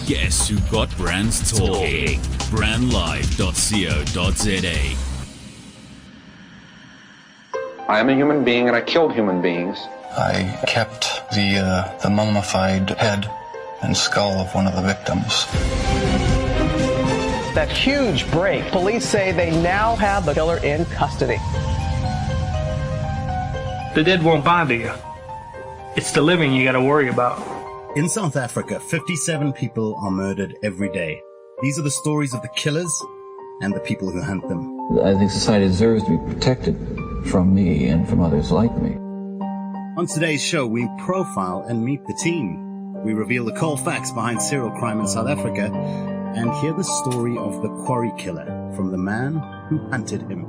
Guess who got brands talking? Brandlive.co.za. I am a human being and I killed human beings. I kept the mummified head and skull of one of the victims. That huge break. Police say they now have the killer in custody. The dead won't bother you. It's the living you got to worry about. In South Africa, 57 people are murdered every day. These are the stories of the killers and the people who hunt them. I think society deserves to be protected from me and from others like me. On today's show, we profile and meet the team. We reveal the cold facts behind serial crime in South Africa and hear the story of the quarry killer from the man who hunted him.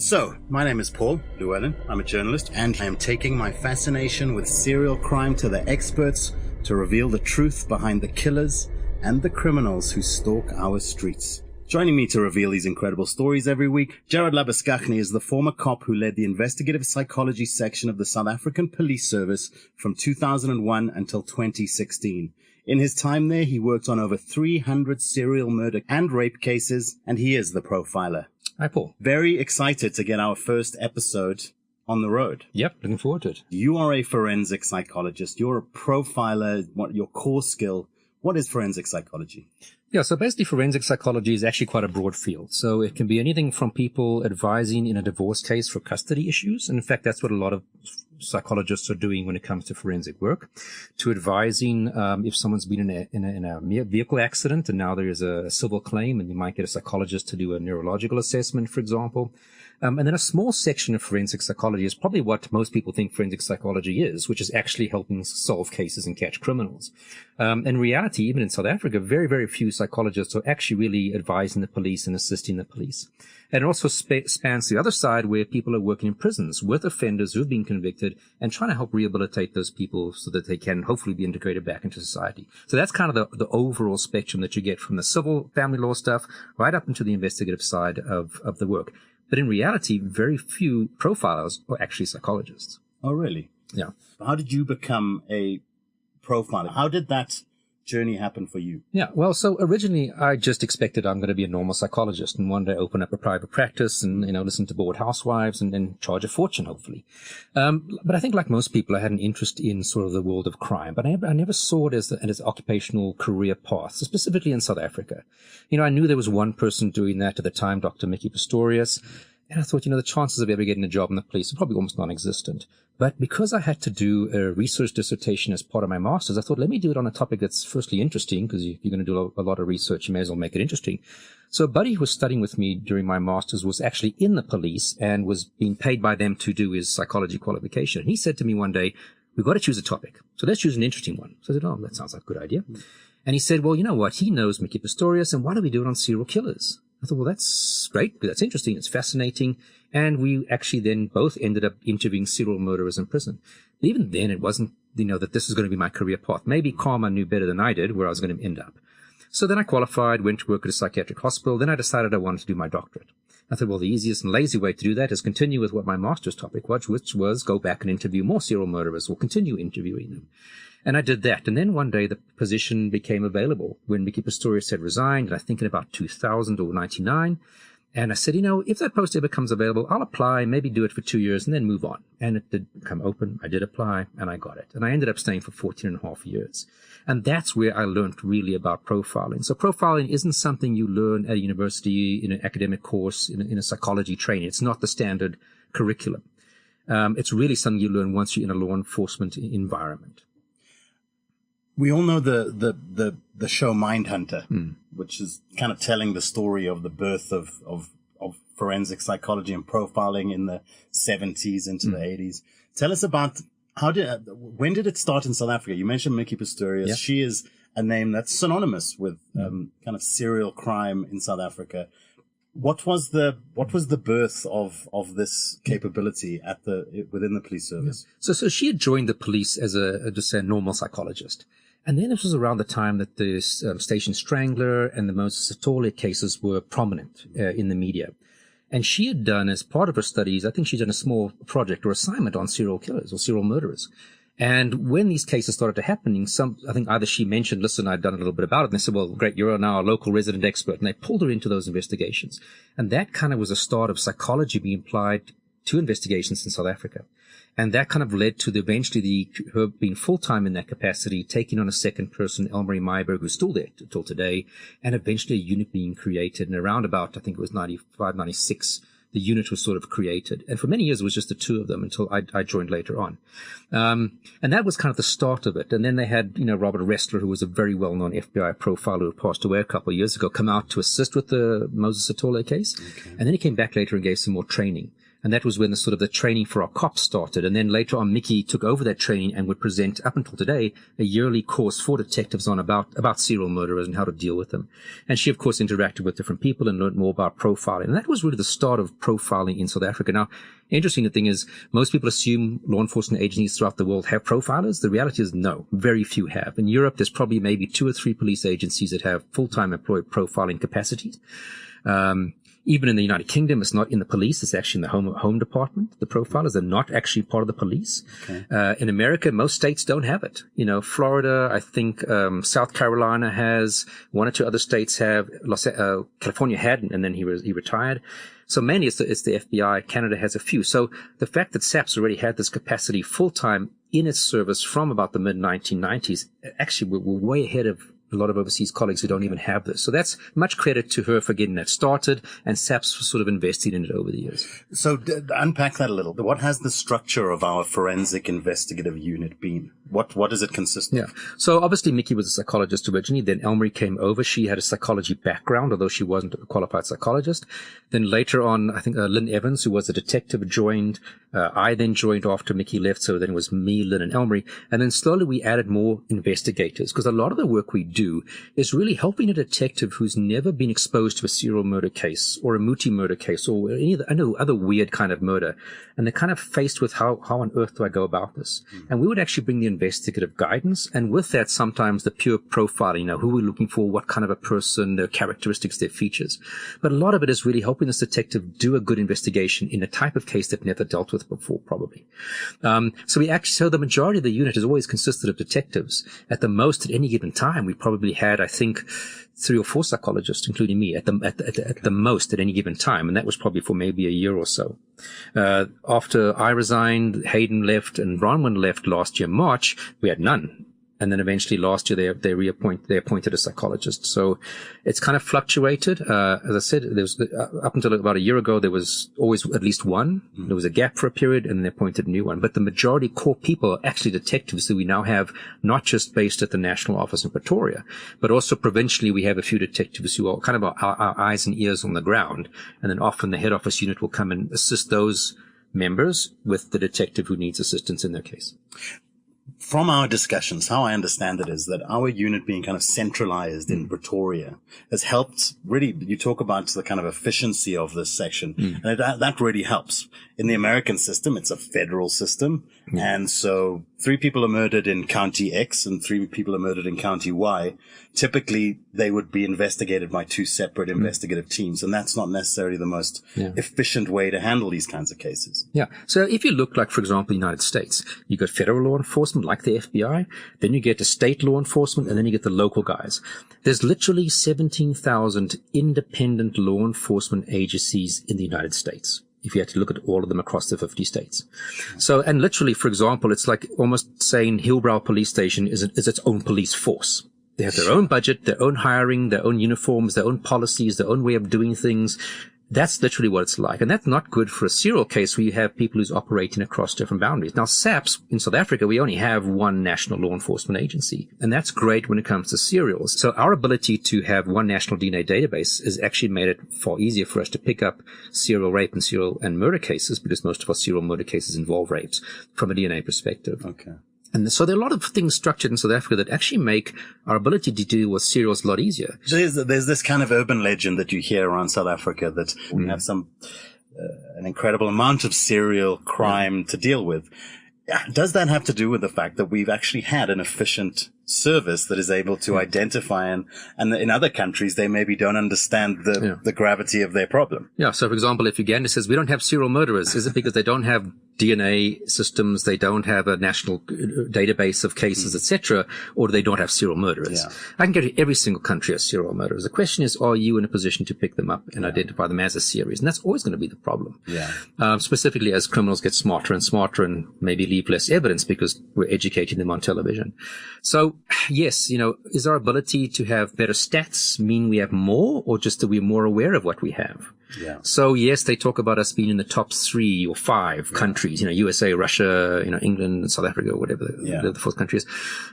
So, my name is Paul Llewellyn. I'm a journalist, and I am taking my fascination with serial crime to the experts to reveal the truth behind the killers and the criminals who stalk our streets. Joining me to reveal these incredible stories every week, Jared Labuschagne is the former cop who led the investigative psychology section of the South African Police Service from 2001 until 2016. In his time there, he worked on over 300 serial murder and rape cases, and he is the profiler. Hi, Paul. Very excited to get our first episode on the road. Yep, looking forward to it. You are a forensic psychologist. You're a profiler. What your core skill? What is forensic psychology? Yeah, so basically forensic psychology is actually quite a broad field. So it can be anything from people advising in a divorce case for custody issues. And in fact, that's what a lot of psychologists are doing when it comes to forensic work, to advising if someone's been in a vehicle accident and now there is a civil claim and you might get a psychologist to do a neurological assessment, for example. And then a small section of forensic psychology is probably what most people think forensic psychology is, which is actually helping solve cases and catch criminals. In reality, even in South Africa, very, very few psychologists are actually really advising the police and assisting the police. And it also spans the other side where people are working in prisons with offenders who've been convicted and trying to help rehabilitate those people so that they can hopefully be integrated back into society. So that's kind of the overall spectrum that you get from the civil family law stuff right up into the investigative side of the work. But in reality, very few profilers are actually psychologists. Oh, really? Yeah. How did you become a profiler? How did that journey happen for you? Yeah, well, so originally I just expected I'm going to be a normal psychologist and one day open up a private practice and, listen to bored housewives and charge a fortune, hopefully. But I think like most people, I had an interest in sort of the world of crime, but I never saw it as an occupational career path, so specifically in South Africa. I knew there was one person doing that at the time, Dr. Mickey Pistorius. And I thought, the chances of ever getting a job in the police are probably almost non-existent. But because I had to do a research dissertation as part of my master's, I thought, let me do it on a topic that's firstly interesting, because if you're going to do a lot of research, you may as well make it interesting. So a buddy who was studying with me during my master's was actually in the police and was being paid by them to do his psychology qualification. And he said to me one day, we've got to choose a topic. So let's choose an interesting one. So I said, oh, that sounds like a good idea. And he said, well, you know what? He knows Mickey Pistorius, and why don't we do it on serial killers? I thought, well, that's great. That's interesting. It's fascinating. And we actually then both ended up interviewing serial murderers in prison. But even then, it wasn't, that this was going to be my career path. Maybe Karma knew better than I did where I was going to end up. So then I qualified, went to work at a psychiatric hospital. Then I decided I wanted to do my doctorate. I thought, well, the easiest and lazy way to do that is continue with what my master's topic was, which was go back and interview more serial murderers or continue interviewing them. And I did that. And then one day the position became available when Mickey Pistorius had resigned, and I think in about 2000 or 99. And I said, if that post ever becomes available, I'll apply, maybe do it for 2 years and then move on. And it did come open. I did apply and I got it. And I ended up staying for 14 and a half years. And that's where I learned really about profiling. So profiling isn't something you learn at a university in an academic course, in a psychology training. It's not the standard curriculum. It's really something you learn once you're in a law enforcement environment. We all know the show Mindhunter, which is kind of telling the story of the birth of forensic psychology and profiling in the 70s into the 80s. Tell us about when did it start in South Africa? You mentioned Mickey Pistorius. Yeah. She is a name that's synonymous with kind of serial crime in South Africa. What was the birth of this capability within the police service? Yeah. So she had joined the police as a normal psychologist. And then this was around the time that the Station Strangler and the Moses Sithole cases were prominent in the media. And she had done, as part of her studies, I think she'd done a small project or assignment on serial killers or serial murderers. And when these cases started happening, I think either she mentioned, listen, I'd done a little bit about it. And they said, well, great, you're now a local resident expert. And they pulled her into those investigations. And that kind of was a start of psychology being applied to investigations in South Africa. And that kind of led to her being full-time in that capacity, taking on a second person, Elmarie Meyerberg, who's still there till today, and eventually a unit being created. And around about, I think it was 95, 96, the unit was sort of created. And for many years, it was just the two of them until I joined later on. And that was kind of the start of it. And then they had, Robert Ressler, who was a very well-known FBI profiler who passed away a couple of years ago, come out to assist with the Moses Sithole case. Okay. And then he came back later and gave some more training. And that was when the training for our cops started. And then later on, Mickey took over that training and would present, up until today, a yearly course for detectives on about serial murderers and how to deal with them. And she, of course, interacted with different people and learned more about profiling. And that was really the start of profiling in South Africa. Now, interesting thing is, most people assume law enforcement agencies throughout the world have profilers. The reality is no, very few have. In Europe, there's probably maybe 2 or 3 police agencies that have full-time employed profiling capacities. Even in the United Kingdom, it's not in the police. It's actually in the home department. The profilers are not actually part of the police. Okay. In America, most states don't have it. Florida, I think, South Carolina has, 1 or 2 other states have, California hadn't, and then he retired. So mainly it's the FBI. Canada has a few. So the fact that SAPS already had this capacity full-time in its service from about the mid-1990s, actually we're way ahead of a lot of overseas colleagues who don't even have this. So that's much credit to her for getting that started, and SAPS was sort of invested in it over the years. So unpack that a little. What has the structure of our forensic investigative unit been? What does it consist of? Yeah. So obviously Mickey was a psychologist originally. Then Elmarie came over. She had a psychology background, although she wasn't a qualified psychologist. Then later on, I think Lynn Evans, who was a detective, joined. I then joined after Mickey left. So then it was me, Lynn, and Elmarie. And then slowly we added more investigators, because a lot of the work we do is really helping a detective who's never been exposed to a serial murder case or a Muti murder case or any other weird kind of murder. And they're kind of faced with how on earth do I go about this? And we would actually bring the investigative guidance. And with that, sometimes the pure profiling, who we're looking for, what kind of a person, their characteristics, their features. But a lot of it is really helping this detective do a good investigation in a type of case they've never dealt with before, probably. So the majority of the unit has always consisted of detectives. At the most, at any given time, we probably had, I think, 3 or 4 psychologists, including me, at the most at any given time. And that was probably for maybe a year or so. After I resigned, Hayden left, and Bronwyn left last year, March, we had none. And then eventually last year they appointed a psychologist. So it's kind of fluctuated. As I said, there was up until about a year ago, there was always at least one. There was a gap for a period, and they appointed a new one. But the majority core people are actually detectives that we now have, not just based at the national office in Pretoria, but also provincially. We have a few detectives who are kind of our eyes and ears on the ground. And then often the head office unit will come and assist those members with the detective who needs assistance in their case. From our discussions, how I understand it is that our unit being kind of centralized in Pretoria has helped really, you talk about the kind of efficiency of this section, and that really helps. In the American system, it's a federal system, and so 3 people are murdered in County X and 3 people are murdered in County Y. Typically, they would be investigated by 2 separate investigative teams, and that's not necessarily the most efficient way to handle these kinds of cases. Yeah. So if you look like, for example, the United States, you got federal law enforcement like the FBI, then you get the state law enforcement, and then you get the local guys. There's literally 17,000 independent law enforcement agencies in the United States, if you had to look at all of them across the 50 states. So, and literally, for example, it's like almost saying Hillbrow Police Station is its own police force. They have their own budget, their own hiring, their own uniforms, their own policies, their own way of doing things. That's literally what it's like. And that's not good for a serial case where you have people who's operating across different boundaries. Now, SAPS, in South Africa, we only have one national law enforcement agency. And that's great when it comes to serials. So our ability to have one national DNA database has actually made it far easier for us to pick up serial rape and serial and murder cases, because most of our serial murder cases involve rapes from a DNA perspective. Okay. And so there are a lot of things structured in South Africa that actually make our ability to deal with serials a lot easier. There's this kind of urban legend that you hear around South Africa that we have an incredible amount of serial crime to deal with. Does that have to do with the fact that we've actually had an efficient service that is able to identify and in other countries, they maybe don't understand the gravity of their problem. Yeah. So, for example, if Uganda says we don't have serial murderers, is it because they don't have DNA systems, they don't have a national database of cases, etc., or they don't have serial murderers? Yeah. I can go to every single country has serial murderers. The question is, are you in a position to pick them up and identify them as a series? And that's always going to be the problem. Yeah. Specifically as criminals get smarter and smarter and maybe leave less evidence because we're educating them on television. So, yes, is our ability to have better stats mean we have more, or just that we're more aware of what we have? Yeah. So, yes, they talk about us being in the top 3 or 5 countries, USA, Russia, England, South Africa, whatever the fourth country is.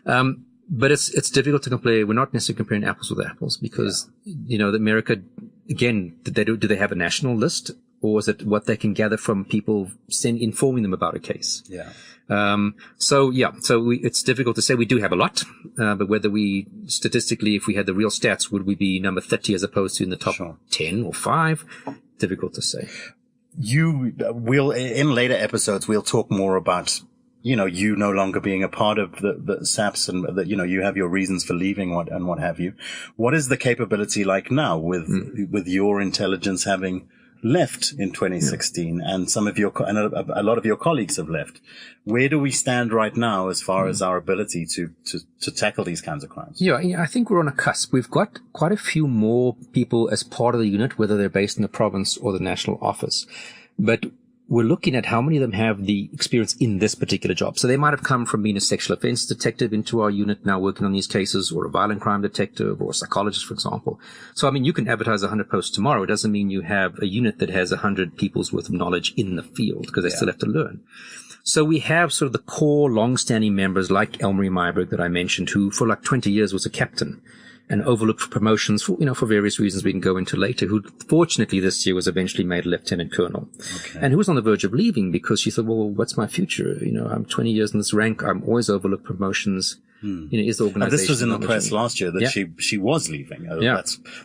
But it's difficult to compare. We're not necessarily comparing apples with apples because, America, again, do they have a national list, or is it what they can gather from people informing them about a case? Yeah. So it's difficult to say. We do have a lot, but whether statistically, if we had the real stats, would we be number 30 as opposed to in the top 10 or 5? Difficult to say. In later episodes, we'll talk more about, you no longer being a part of the SAPS and that, you have your reasons for leaving what have you. What is the capability like now with your intelligence having left in 2016 and a lot of your colleagues have left? Where do we stand right now as far as our ability to tackle these kinds of crimes? Yeah, I think we're on a cusp. We've got quite a few more people as part of the unit, whether they're based in the province or the national office. But we're looking at how many of them have the experience in this particular job. So they might have come from being a sexual offense detective into our unit now working on these cases, or a violent crime detective, or a psychologist, for example. So, you can advertise 100 posts tomorrow. It doesn't mean you have a unit that has 100 people's worth of knowledge in the field, because they still have to learn. So we have sort of the core long-standing members like Elmarie Myberg that I mentioned, who for like 20 years was a captain and overlooked for promotions for various reasons we can go into later, who fortunately this year was eventually made a lieutenant colonel. Okay. And who was on the verge of leaving because she thought, well, what's my future? I'm 20 years in this rank. I'm always overlooked promotions. Is the organization? This was in the press last year that she was leaving.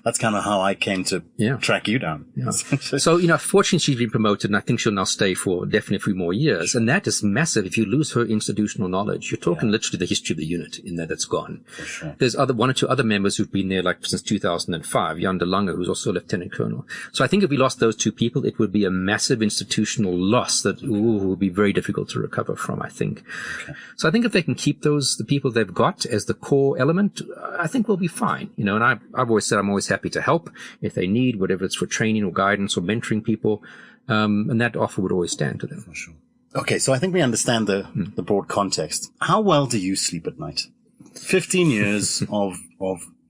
That's kind of how I came to track you down. Yeah. So, fortunately she's been promoted, and I think she'll now stay for definitely a few more years. And that is massive. If you lose her institutional knowledge, you're talking literally the history of the unit in that's gone. For sure. There's one or two other members who've been there like since 2005, Jan de Lange, who's also a lieutenant colonel. So I think if we lost those 2 people, it would be a massive institutional loss that would be very difficult to recover from, I think. Okay. So I think if they can keep the people they've got as the core element, I think we'll be fine. And I've always said I'm always happy to help if they need, whatever it's for training or guidance or mentoring people. And that offer would always stand to them. For sure. Okay, so I think we understand the broad context. How well do you sleep at night? 15 years of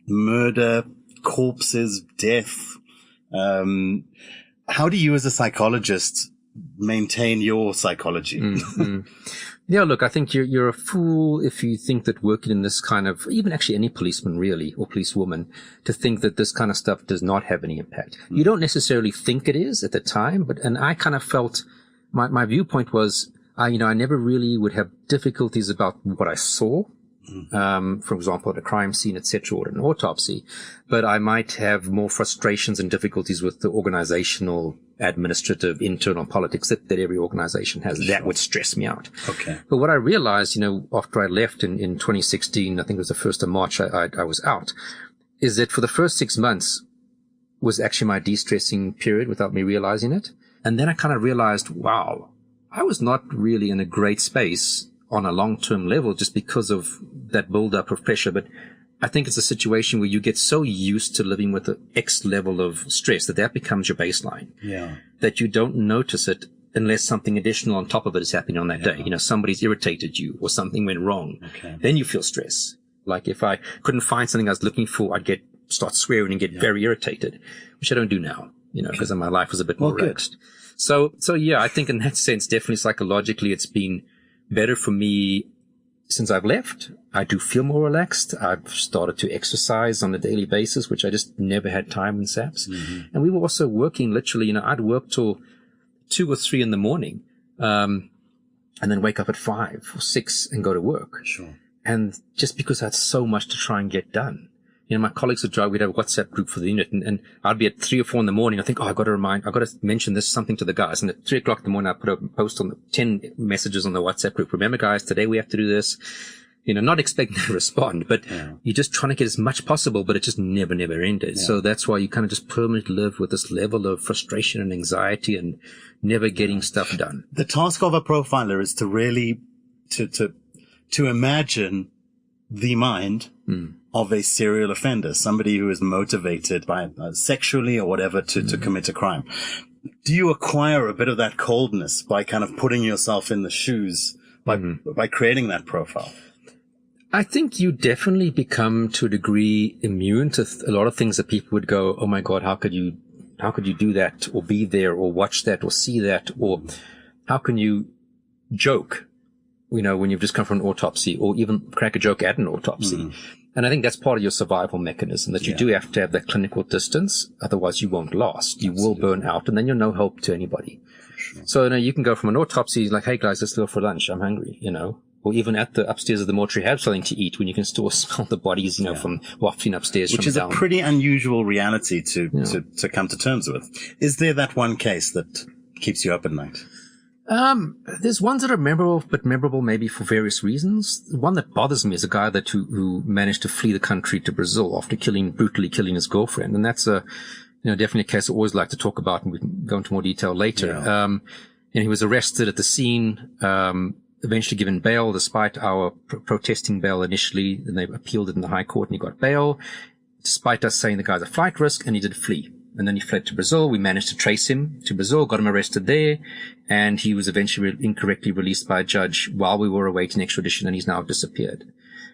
murder, corpses, death. How do you as a psychologist maintain your psychology? Yeah, look, I think you're a fool if you think that working in this kind of, even actually any policeman really, or policewoman, to think that this kind of stuff does not have any impact. You don't necessarily think it is at the time, and I kind of felt, my viewpoint was, I never really would have difficulties about what I saw. For example, at a crime scene, etc., or an autopsy, but I might have more frustrations and difficulties with the organizational, administrative, internal politics that every organization has. That would stress me out. Okay. But what I realized, after I left in 2016, I think it was the 1st of March, I was out, is that for the first 6 months was actually my de-stressing period without me realizing it. And then I kind of realized, wow, I was not really in a great space on a long-term level just because of that build-up of pressure. But I think it's a situation where you get so used to living with an X level of stress that becomes your baseline. Yeah. That you don't notice it unless something additional on top of it is happening on that day. Somebody's irritated you or something went wrong. Okay. Then you feel stress. Like if I couldn't find something I was looking for, I'd start swearing and get very irritated, which I don't do now, because my life was a bit more relaxed. So yeah, I think in that sense, definitely psychologically, it's been better for me since I've left. I do feel more relaxed. I've started to exercise on a daily basis, which I just never had time in SAPS. Mm-hmm. And we were also working literally, I'd work till 2 or 3 in the morning, and then wake up at 5 or 6 and go to work. Sure. And just because I had so much to try and get done. My colleagues would drive, we'd have a WhatsApp group for the unit, and I'd be at 3 or 4 in the morning. I think, I've got to mention this something to the guys. And at 3 o'clock in the morning, I put a post on 10 messages on the WhatsApp group. Remember, guys, today we have to do this. not expecting to respond, but you're just trying to get as much possible, but it just never ended. Yeah. So that's why you kind of just permanently live with this level of frustration and anxiety and never getting stuff done. The task of a profiler is to really, to imagine the mind of a serial offender, somebody who is motivated by sexually or whatever to commit a crime. Do you acquire a bit of that coldness by kind of putting yourself in the shoes by creating that profile? I think you definitely become to a degree immune to a lot of things that people would go, oh my God, how could you do that or be there or watch that or see that? Or how can you joke, when you've just come from an autopsy, or even crack a joke at an autopsy? And I think that's part of your survival mechanism, that you do have to have that clinical distance. Otherwise you won't last. You will burn out, and then you're no help to anybody. Sure. So, you can go from an autopsy like, hey guys, let's go for lunch. I'm hungry, or even at the upstairs of the mortuary have something to eat when you can still smell the bodies, from wafting upstairs. Which is down. A pretty unusual reality to come to terms with. Is there that one case that keeps you up at night? There's ones that are memorable maybe for various reasons. The one that bothers me is a guy who managed to flee the country to Brazil after brutally killing his girlfriend. And that's definitely a case I always like to talk about, and we can go into more detail later. Yeah. He was arrested at the scene, eventually given bail despite our protesting bail initially, and they appealed it in the High Court and he got bail, despite us saying the guy's a flight risk, and he did flee. And then he fled to Brazil. We managed to trace him to Brazil, got him arrested there, and he was eventually incorrectly released by a judge while we were awaiting extradition, and he's now disappeared.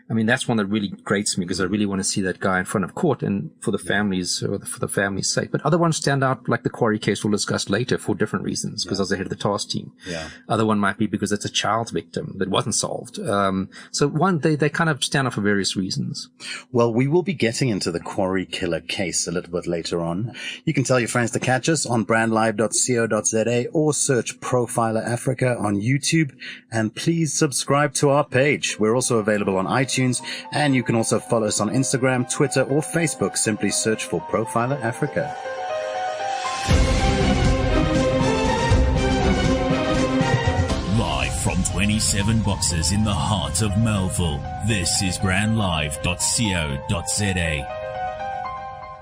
I mean, that's one that really grates me, because I really want to see that guy in front of court, and for the families, or for the family's sake. But other ones stand out, like the Quarry case we'll discuss later, for different reasons, because I was the head of the task team. Yeah. Other one might be because it's a child victim that wasn't solved. So they kind of stand out for various reasons. Well, we will be getting into the Quarry killer case a little bit later on. You can tell your friends to catch us on brandlive.co.za or search Profiler Africa on YouTube, and please subscribe to our page. We're also available on iTunes, and you can also follow us on Instagram, Twitter, or Facebook. Simply search for Profiler Africa. Live from 27 Boxes in the heart of Melville, this is brandlive.co.za.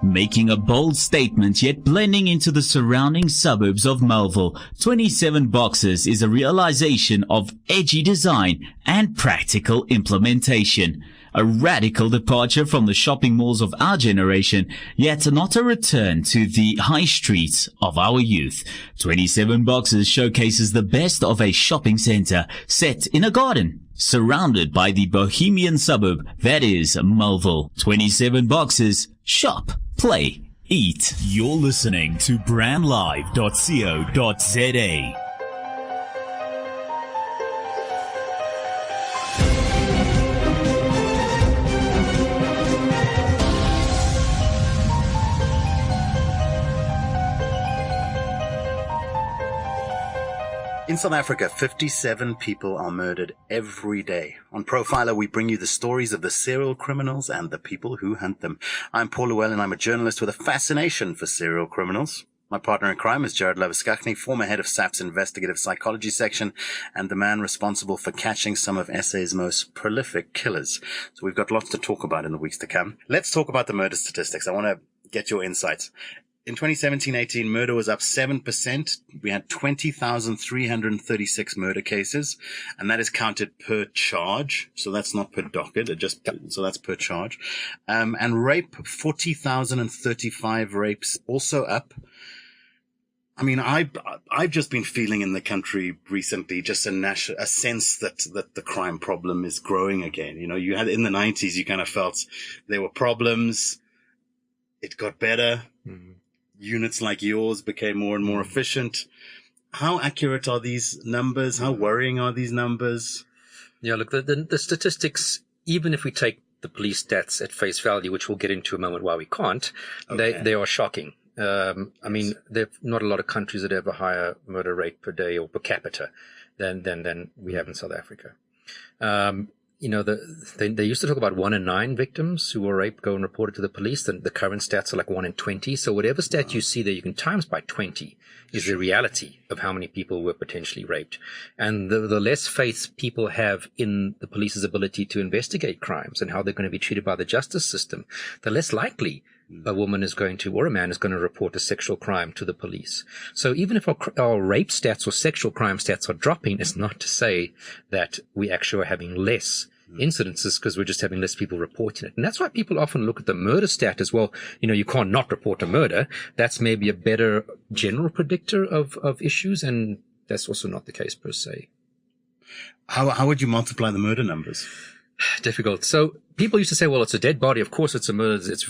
Making a bold statement yet blending into the surrounding suburbs of Melville, 27 Boxes is a realization of edgy design and practical implementation. A radical departure from the shopping malls of our generation, yet not a return to the high streets of our youth. 27 Boxes showcases the best of a shopping center set in a garden, surrounded by the bohemian suburb that is Melville. 27 Boxes, shop, play, eat. You're listening to brandlive.co.za. In South Africa, 57 people are murdered every day. On Profiler, we bring you the stories of the serial criminals and the people who hunt them. I'm Paul Llewellyn. I'm a journalist with a fascination for serial criminals. My partner in crime is Jared Laviskachny, former head of SAP's investigative psychology section and the man responsible for catching some of SA's most prolific killers. So we've got lots to talk about in the weeks to come. Let's talk about the murder statistics. I want to get your insights. In 2017-18, murder was up 7%. We had 20,336 murder cases, and that is counted per charge. So that's not per docket. So that's per charge. And rape, 40,035 rapes, also up. I mean, I've just been feeling in the country recently just a sense that the crime problem is growing again. You had in the 90s, you kind of felt there were problems. It got better. Mm-hmm. Units like yours became more and more efficient. How accurate are these numbers? How worrying are these numbers? Yeah, look, the statistics, even if we take the police stats at face value, which we'll get into a moment why we can't, they are shocking. I mean, there are not a lot of countries that have a higher murder rate per day or per capita than we have in South Africa. they used to talk about 1 in 9 victims who were raped go and report it to the police. The current stats are like 1 in 20. So whatever stat you see there, you can times by 20 is the reality of how many people were potentially raped. And the less faith people have in the police's ability to investigate crimes and how they're going to be treated by the justice system, the less likely a woman is going to, or a man is going to report a sexual crime to the police. So even if our rape stats or sexual crime stats are dropping, it's not to say that we actually are having less incidences, because we're just having less people reporting it. And that's why people often look at the murder stat as well. You can't not report a murder. That's maybe a better general predictor of issues, and that's also not the case per se. How would you multiply the murder numbers? Difficult. So people used to say, well, it's a dead body. Of course it's a murder. It's,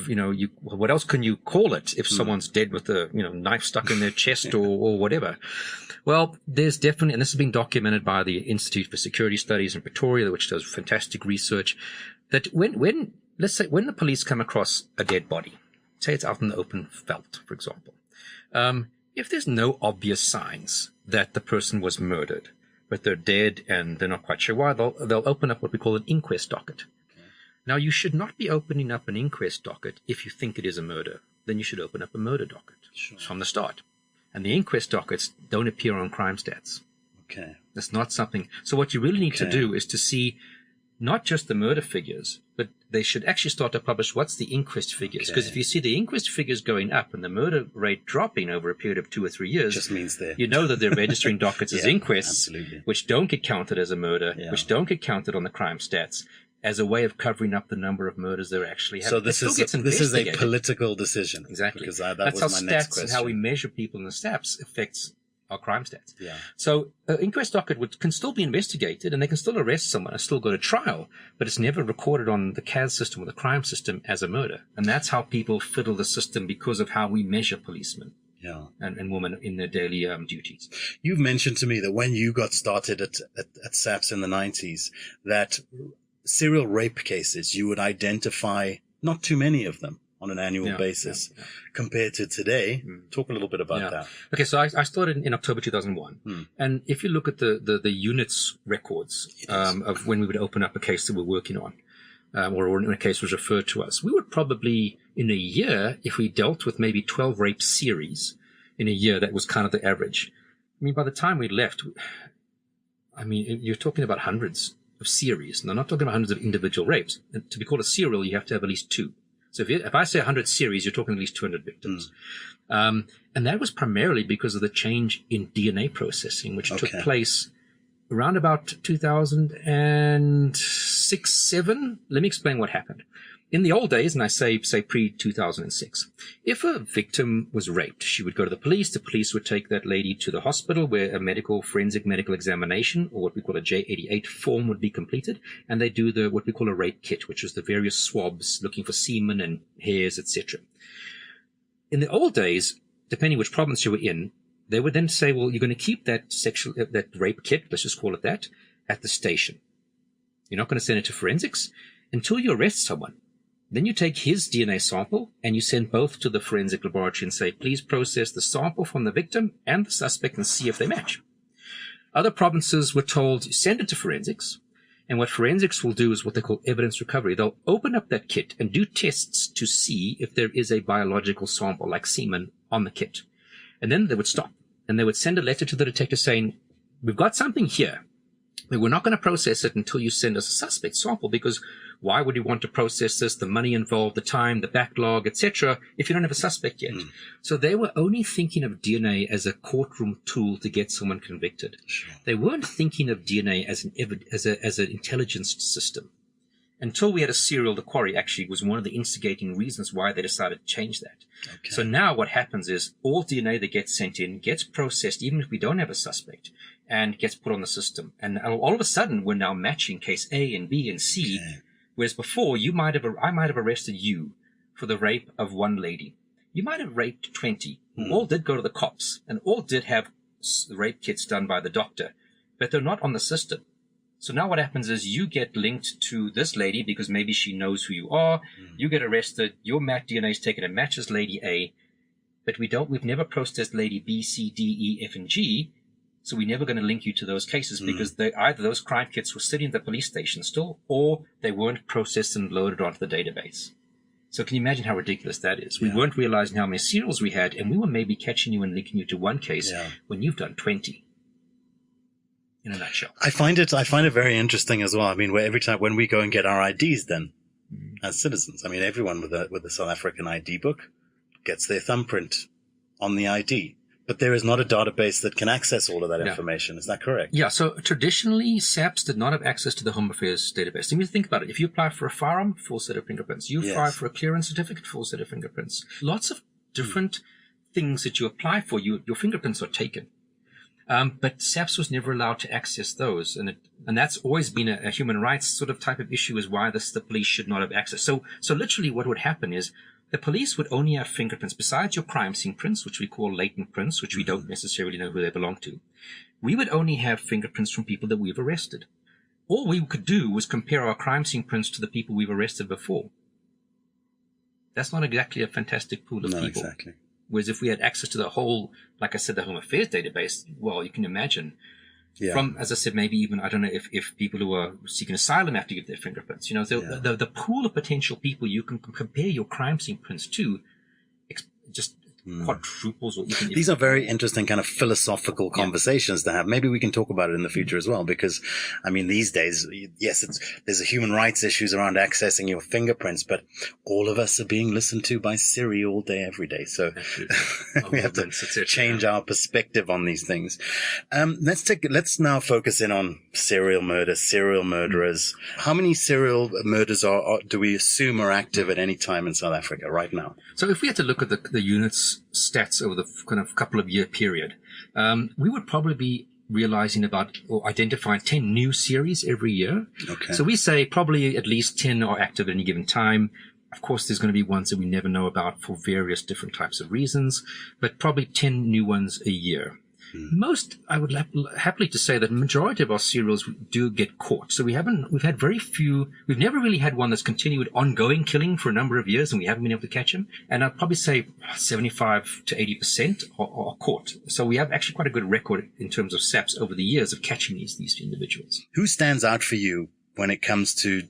what else can you call it if someone's dead with a, knife stuck in their chest or whatever? Well, there's definitely, and this has been documented by the Institute for Security Studies in Pretoria, which does fantastic research, that when the police come across a dead body, say it's out in the open veldt, for example, if there's no obvious signs that the person was murdered, but they're dead and they're not quite sure why, they'll open up what we call an inquest docket. Okay. Now, you should not be opening up an inquest docket if you think it is a murder. Then you should open up a murder docket from the start. And the inquest dockets don't appear on crime stats. Okay. That's not something. So what you really need to do is to see not just the murder figures, but they should actually start to publish what's the inquest figures. Because if you see the inquest figures going up and the murder rate dropping over a period of 2 or 3 years, just means you know that they're registering dockets as inquests, which don't get counted as a murder, which don't get counted on the crime stats, as a way of covering up the number of murders they're actually having. So this is a political decision. Exactly. Because that's was how my stats next question. And how we measure people in the stats affects our crime stats. Yeah. So an inquest docket can still be investigated, and they can still arrest someone and still go to trial, but it's never recorded on the CAS system or the crime system as a murder. And that's how people fiddle the system because of how we measure policemen. Yeah. And women in their daily duties. You've mentioned to me that when you got started at SAPS in the 90s, that serial rape cases, you would identify not too many of them on an annual basis compared to today. Talk a little bit about that. Okay, so I started in October 2001. And if you look at the units records of when we would open up a case that we're working on, or when a case was referred to us, we would probably, in a year, if we dealt with maybe 12 rape series in a year, that was kind of the average. I mean, by the time we left, you're talking about hundreds of series. And I'm not talking about hundreds of individual rapes. And to be called a serial, you have to have at least 2. So if I say 100 series, you're talking at least 200 victims. And that was primarily because of the change in DNA processing, which took place around about 2006, 7. Let me explain what happened. In the old days, and I say pre-2006, if a victim was raped, she would go to the police would take that lady to the hospital where a forensic medical examination, or what we call a J88 form, would be completed, and they do what we call a rape kit, which is the various swabs looking for semen and hairs, etc. In the old days, depending which province you were in, they would then say, well, you're going to keep that rape kit, let's just call it that, at the station. You're not going to send it to forensics until you arrest someone. Then you take his DNA sample and you send both to the forensic laboratory and say, please process the sample from the victim and the suspect and see if they match. Other provinces were told, send it to forensics. And what forensics will do is what they call evidence recovery. They'll open up that kit and do tests to see if there is a biological sample like semen on the kit. And then they would stop and they would send a letter to the detective saying, we've got something here, but we're not going to process it until you send us a suspect sample, because why would you want to process this, the money involved, the time, the backlog, etc., if you don't have a suspect yet? So they were only thinking of DNA as a courtroom tool to get someone convicted. They weren't thinking of DNA as an intelligence system. Until we had a serial, the quarry actually was one of the instigating reasons why they decided to change that. Okay. So now what happens is all DNA that gets sent in gets processed, even if we don't have a suspect, and gets put on the system. And all of a sudden, we're now matching case A and B and C, whereas before I might have arrested you for the rape of one lady. You might have raped 20, who all did go to the cops, and all did have rape kits done by the doctor, but they're not on the system. So now what happens is you get linked to this lady because maybe she knows who you are. You get arrested. Your DNA is taken and matches lady A, but we've never processed lady B, C, D, E, F, and G. So we're never going to link you to those cases because either those crime kits were sitting at the police station still, or they weren't processed and loaded onto the database. So can you imagine how ridiculous that is? We weren't realizing how many serials we had, and we were maybe catching you and linking you to one case when you've done 20. In a nutshell. I find it very interesting as well. I mean, every time when we go and get our IDs then, as citizens, I mean, everyone with a South African ID book gets their thumbprint on the ID. But there is not a database that can access all of that information. Is that correct? Yeah. So traditionally, SAPS did not have access to the Home Affairs database. I mean, think about it. If you apply for a firearm, full set of fingerprints. You apply for a clearance certificate, full set of fingerprints. Lots of different things that you apply for, your fingerprints are taken. But SAPS was never allowed to access those. And that's always been a human rights sort of type of issue, is why the police should not have access. So literally what would happen is, the police would only have fingerprints besides your crime scene prints, which we call latent prints, which we don't necessarily know who they belong to. We would only have fingerprints from people that we've arrested. All we could do was compare our crime scene prints to the people we've arrested before. That's not exactly a fantastic pool of people. Exactly. Whereas if we had access to the whole, like I said, the Home Affairs database, well, you can imagine. From, as I said, maybe even, I don't know if people who are seeking asylum have to give their fingerprints. You know, the pool of potential people you can compare your crime scene prints to just quadruples or even. These are very interesting kind of philosophical conversations to have. Maybe we can talk about it in the future as well, because I mean, these days, yes, there's a human rights issues around accessing your fingerprints, but all of us are being listened to by Siri all day, every day. So we have to change our perspective on these things. Let's now focus in on serial murderers. How many serial murders do we assume are active at any time in South Africa right now? So if we had to look at the units stats over the kind of couple of year period, we would probably be realizing about or identifying 10 new series every year. Okay. So we say probably at least 10 are active at any given time. Of course, there's going to be ones that we never know about for various different types of reasons, but probably 10 new ones a year. Most, I would happily to say that the majority of our serials do get caught. So we've had very few, we've never really had one that's continued ongoing killing for a number of years and we haven't been able to catch him. And I'd probably say 75 to 80% are caught. So we have actually quite a good record in terms of SAPS over the years of catching these individuals. Who stands out for you when it comes to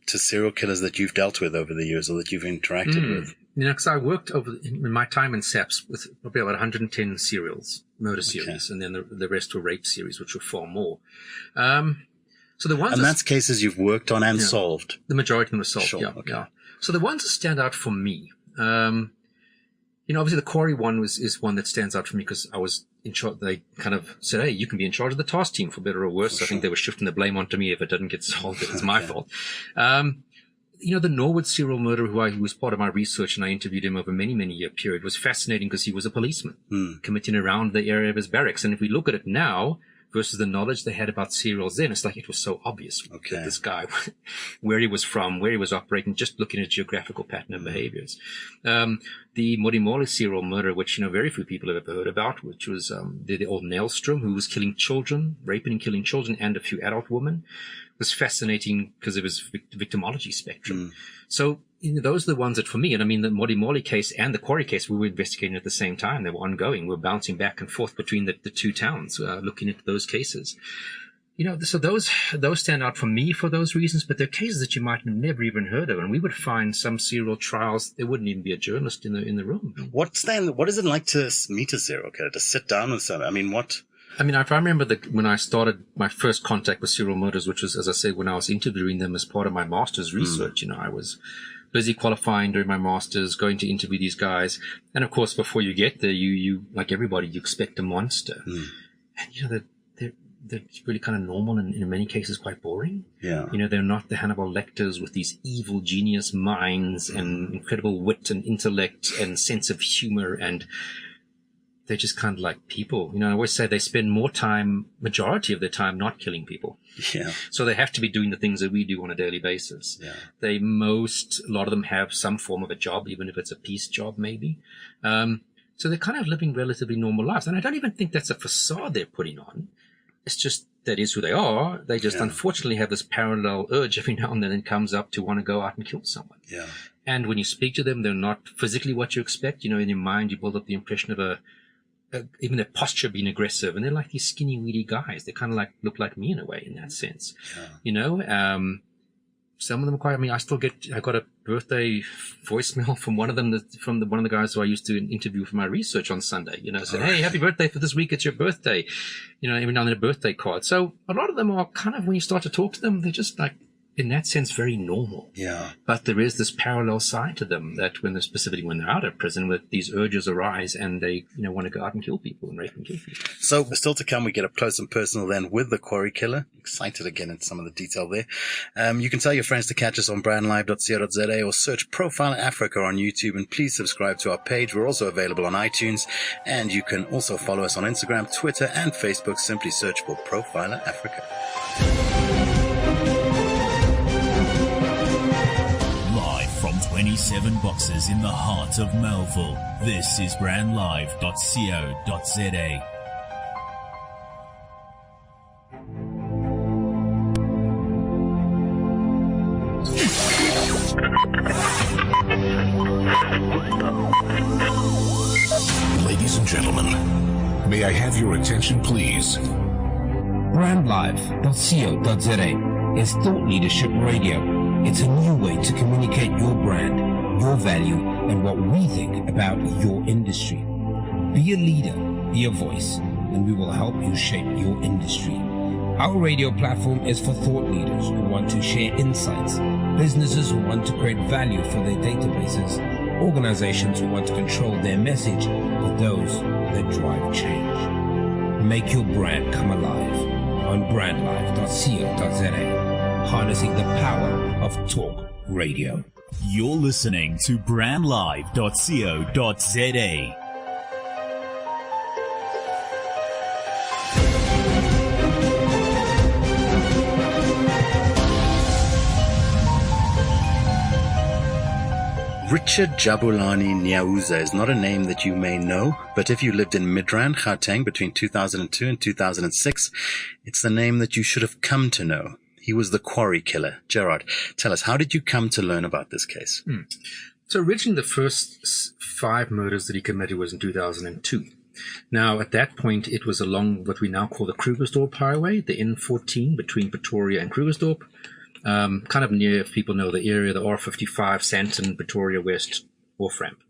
serial killers that you've dealt with over the years or that you've interacted with? You know, because I worked in my time in SAPS with probably about 110 murder series, and then the rest were rape series, which were far more. So the ones, and that's cases you've worked on and solved. The majority of them were solved. Sure, yeah. So the ones that stand out for me, you know, obviously the Quarry one is one that stands out for me because I was in charge. They kind of said, "Hey, you can be in charge of the task team for better or worse." I think they were shifting the blame onto me if it didn't get solved. It was my fault. You know, the Norwood serial murderer who was part of my research, and I interviewed him over many, many year period, was fascinating because he was a policeman committing around the area of his barracks. And if we look at it now versus the knowledge they had about serials then, it's like it was so obvious that this guy, where he was from, where he was operating, just looking at geographical pattern of behaviors. The Modimolle serial murder, which, you know, very few people have ever heard about, which was the old Nailstrom, who was killing children, raping and killing children and a few adult women, was fascinating because of his victimology spectrum. So, you know, those are the ones that for me, and I mean, the Modimolle case and the Quarry case, we were investigating at the same time. They were ongoing. We were bouncing back and forth between the two towns, looking at those cases. You know, so those stand out for me for those reasons, but they're cases that you might have never even heard of. And we would find some serial trials, there wouldn't even be a journalist in the room. What is it like to meet a serial killer, to sit down with someone? I mean, if I remember when I started my first contact with serial murderers, which was, as I said, when I was interviewing them as part of my master's research, you know, I was busy qualifying during my master's, going to interview these guys. And of course, before you get there, you like everybody, you expect a monster. And, you know, they're really kind of normal and in many cases quite boring. Yeah. You know, they're not the Hannibal Lecters with these evil genius minds and incredible wit and intellect and sense of humor, and they're just kind of like people. You know, I always say they spend majority of their time not killing people. Yeah. So they have to be doing the things that we do on a daily basis. Yeah. A lot of them have some form of a job, even if it's a piece job maybe. So they're kind of living relatively normal lives. And I don't even think that's a facade they're putting on. It's just that is who they are. They just unfortunately have this parallel urge every now and then it comes up to want to go out and kill someone. Yeah. And when you speak to them, they're not physically what you expect. You know, in your mind, you build up the impression of even their posture being aggressive, and they're like these skinny, weedy guys. They kind of like look like me in a way, in that sense. Yeah. Some of them are quite. I mean, I got a birthday voicemail from one of them, one of the guys who I used to interview for my research on Sunday. Said, "Hey, happy birthday for this week. It's your birthday." Even on their birthday card. So a lot of them are kind of, when you start to talk to them, they're just like, in that sense, very normal. Yeah. But there is this parallel side to them that specifically when they're out of prison, with these urges arise and they, want to go out and kill people and rape and kill people. So still to come, we get up close and personal then with the Quarry Killer. Excited again in some of the detail there. You can tell your friends to catch us on brandlive.co.za or search Profile Africa on YouTube, and please subscribe to our page. We're also available on iTunes, and you can also follow us on Instagram, Twitter, and Facebook. Simply search for Profiler Africa. Live from 27 boxes in the heart of Melville, this is brandlive.co.za. Ladies and gentlemen, may I have your attention, please? Brandlive.co.za is thought leadership radio. It's a new way to communicate your brand, your value, and what we think about your industry. Be a leader, be a voice, and we will help you shape your industry. Our radio platform is for thought leaders who want to share insights, businesses who want to create value for their databases, organizations who want to control their message, for those that drive change. Make your brand come alive on brandlive.co.za, harnessing the power of talk radio. You're listening to brandlive.co.za. Richard Jabulani Nyauza is not a name that you may know, but if you lived in Midrand, Gauteng between 2002 and 2006, it's the name that you should have come to know. He was the Quarry Killer. Gerard, tell us, how did you come to learn about this case? So originally the first 5 murders that he committed was in 2002. Now, at that point, it was along what we now call the Krugersdorp Highway, the N14 between Pretoria and Krugersdorp. Kind of near, if people know the area, the R55, Sandton, Pretoria West, off ramp.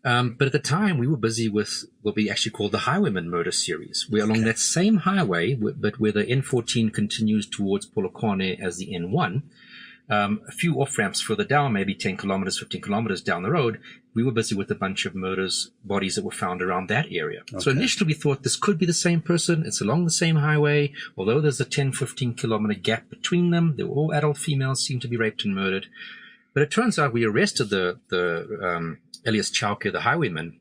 But at the time, we were busy with what we actually call the Highwayman murder series. We're along that same highway, but where the N14 continues towards Polokwane as the N1. A few off ramps further down, maybe 10 kilometers, 15 kilometers down the road, we were busy with a bunch of bodies that were found around that area. Okay. So initially we thought this could be the same person. It's along the same highway. Although there's a 10, 15 kilometer gap between them, they were all adult females, seemed to be raped and murdered. But it turns out we arrested the Elias Chauke, the highwayman,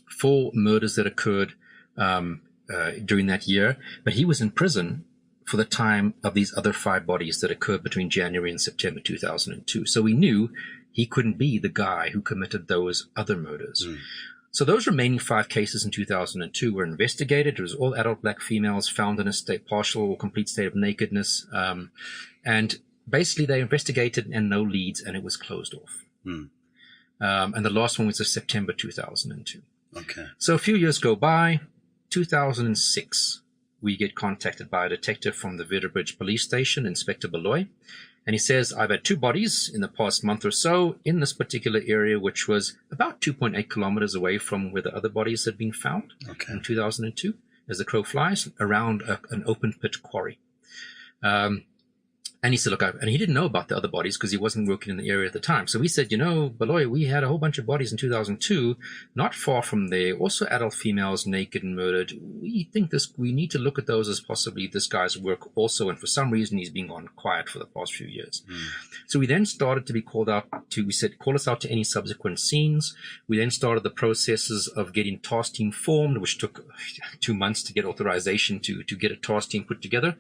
for murders that occurred during that year. But he was in prison for the time of these other 5 bodies that occurred between January and September 2002. So we knew he couldn't be the guy who committed those other murders. So those remaining 5 cases in 2002 were investigated. It was all adult black females found in a partial or complete state of nakedness. And basically they investigated and no leads, and it was closed off. And the last one was September 2002. Okay. So a few years go by. 2006. We get contacted by a detective from the Veterbridge police station, Inspector Beloy, and he says, I've had 2 bodies in the past month or so in this particular area, which was about 2.8 kilometers away from where the other bodies had been found in 2002, as the crow flies, around an open pit quarry. And he said, look, and he didn't know about the other bodies because he wasn't working in the area at the time. So we said, Beloy, we had a whole bunch of bodies in 2002, not far from there, also adult females, naked and murdered. We think we need to look at those as possibly this guy's work also. And for some reason, he's been gone quiet for the past few years. So we then started to be called out we said, call us out to any subsequent scenes. We then started the processes of getting task team formed, which took 2 months to get authorization to get a task team put together.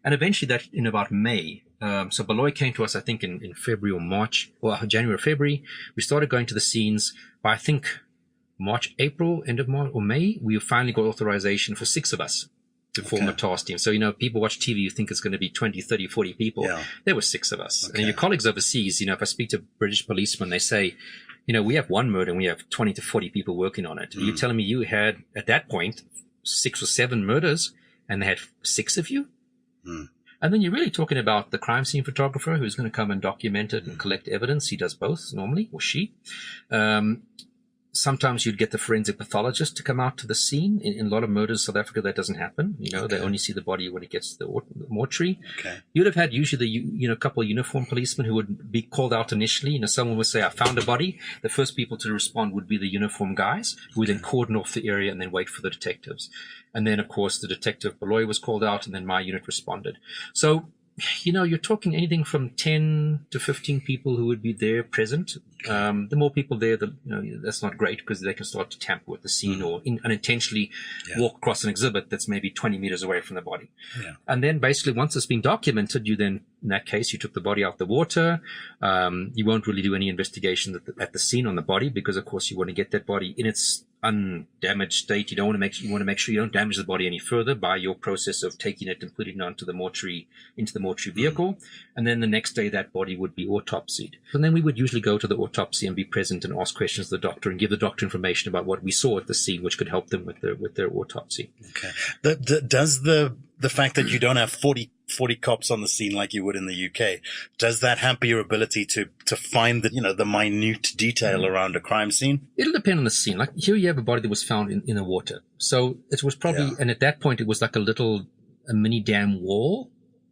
And eventually that in about May, so Beloy came to us, I think in February or March, or January or February. We started going to the scenes by, I think, March, April, end of March or May. We finally got authorization for 6 of us to form a task team. So, people watch TV, you think it's going to be 20, 30, 40 people. Yeah. There were 6 of us. And your colleagues overseas, if I speak to British policemen, they say, we have one murder and we have 20 to 40 people working on it. You're telling me you had, at that point, 6 or 7 murders and they had 6 of you? And then you're really talking about the crime scene photographer who's going to come and document it and collect evidence. He does both normally, or she. Sometimes you'd get the forensic pathologist to come out to the scene. In a lot of murders in South Africa, that doesn't happen. They only see the body when it gets to the mortuary. You'd have had usually a couple of uniformed policemen who would be called out initially. Someone would say, I found a body. The first people to respond would be the uniformed guys, who would then cordon off the area and then wait for the detectives. And then, of course, the detective Beloy was called out, and then my unit responded. So, you're talking anything from 10 to 15 people who would be there present. The more people there, that's not great, because they can start to tamper with the scene or unintentionally walk across an exhibit that's maybe 20 meters away from the body. And then basically once it's been documented, you then, in that case, you took the body out the water. You won't really do any investigation at the scene on the body, because of course you want to get that body in its undamaged state. You want to make sure you don't damage the body any further by your process of taking it and putting it into the mortuary vehicle. And then the next day that body would be autopsied. And then we would usually go to the autopsy and be present and ask questions to the doctor and give the doctor information about what we saw at the scene, which could help them with their autopsy. Does the fact that you don't have 40 cops on the scene like you would in the UK, does that hamper your ability to find the minute detail around a crime scene? It'll depend on the scene. Like here you have a body that was found in the water. So it was probably, and at that point it was like a mini dam wall.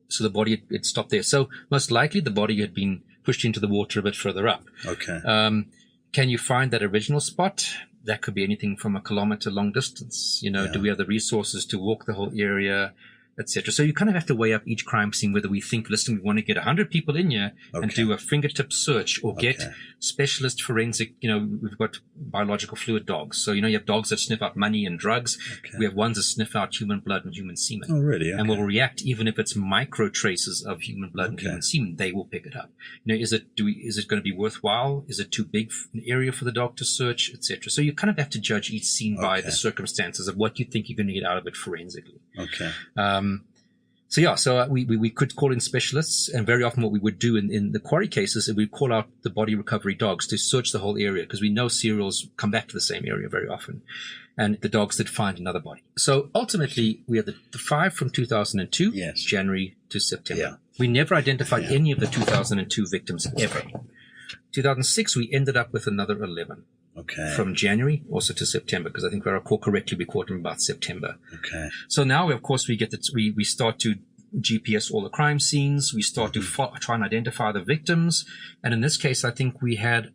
So the body had stopped there. So most likely the body had been pushed into the water a bit further up. Can you find that original spot? That could be anything from a kilometer long distance. Do we have the resources to walk the whole area, etc.? So you kind of have to weigh up each crime scene, whether we think, listen, we want to get 100 people in here and do a fingertip search, or get specialist forensic, we've got biological fluid dogs. So, you have dogs that sniff out money and drugs. We have ones that sniff out human blood and human semen. Oh, really? And will react even if it's micro traces of human blood and human semen. They will pick it up. Is it going to be worthwhile? Is it too big an area for the dog to search, etc.? So you kind of have to judge each scene by the circumstances of what you think you're going to get out of it forensically. So we could call in specialists, and very often what we would do in the quarry cases is we'd call out the body recovery dogs to search the whole area, because we know serials come back to the same area very often, and the dogs did find another body. So ultimately we have the 5 from 2002, January to September. We never identified any of the 2002 victims ever. 2006 we ended up with another 11. From January also to September, because I think if I recall correctly, we caught them about September. So now, of course, we start to GPS all the crime scenes. We start to try and identify the victims. And in this case, I think we had,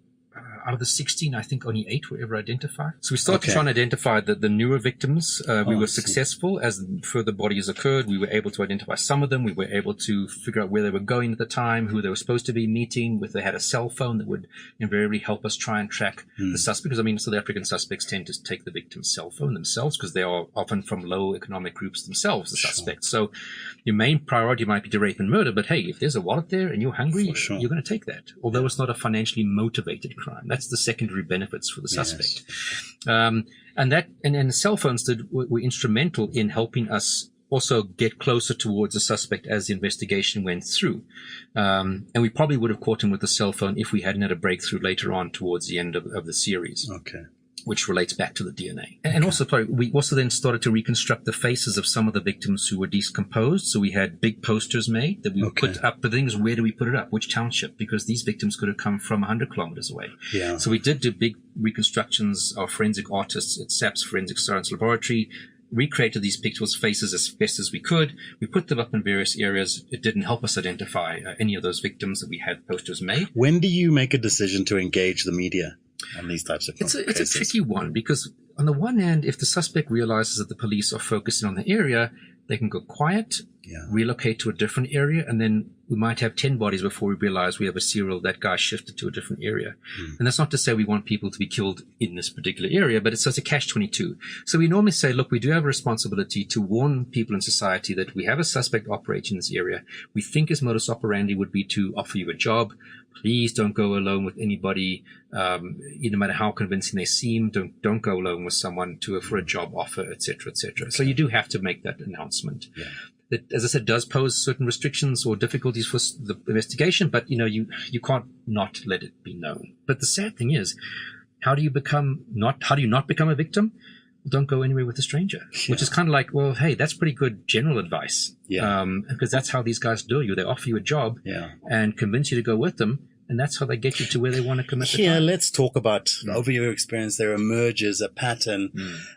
out of the 16, I think only 8 were ever identified. So we started to try and identify the newer victims. We were successful as further bodies occurred. We were able to identify some of them. We were able to figure out where they were going at the time, who they were supposed to be meeting, if they had a cell phone that would invariably help us try and track the suspect. Because, South African suspects tend to take the victim's cell phone themselves, because they are often from low economic groups themselves, the suspects. So your main priority might be to rape and murder, but hey, if there's a wallet there and you're hungry, you're going to take that. Although it's not a financially motivated crime. That's the secondary benefits for the suspect. And cell phones were instrumental in helping us also get closer towards the suspect as the investigation went through. And we probably would have caught him with the cell phone if we hadn't had a breakthrough later on towards the end of the series. Which relates back to the DNA. And also, we also then started to reconstruct the faces of some of the victims who were decomposed. So we had big posters made that we would put up. But the thing is, where do we put it up? Which township? Because these victims could have come from 100 kilometers away. So we did do big reconstructions. Our forensic artists at SAP's Forensic Science Laboratory recreated these pictures' faces as best as we could. We put them up in various areas. It didn't help us identify any of those victims that we had posters made. When do you make a decision to engage the media on these types of cases? It's a tricky one, because on the one hand, if the suspect realizes that the police are focusing on the area, they can go quiet, relocate to a different area, and then we might have 10 bodies before we realize we have a serial, that guy shifted to a different area. And that's not to say we want people to be killed in this particular area, but it's a catch-22. So we normally say, look, we do have a responsibility to warn people in society that we have a suspect operating in this area. We think his modus operandi would be to offer you a job. Please don't go alone with anybody, no matter how convincing they seem. Don't go alone with someone for a job offer, etc., etc. So you do have to make that announcement. that, as I said, does pose certain restrictions or difficulties for the investigation, but, you can't not let it be known. But the sad thing is, how do you not become a victim? Don't go anywhere with a stranger, which is kind of like, well, hey, that's pretty good general advice. Yeah. Because that's how these guys do you. They offer you a job and convince you to go with them. And that's how they get you to where they want to commit the crime. Let's talk about, over your experience, there emerges a pattern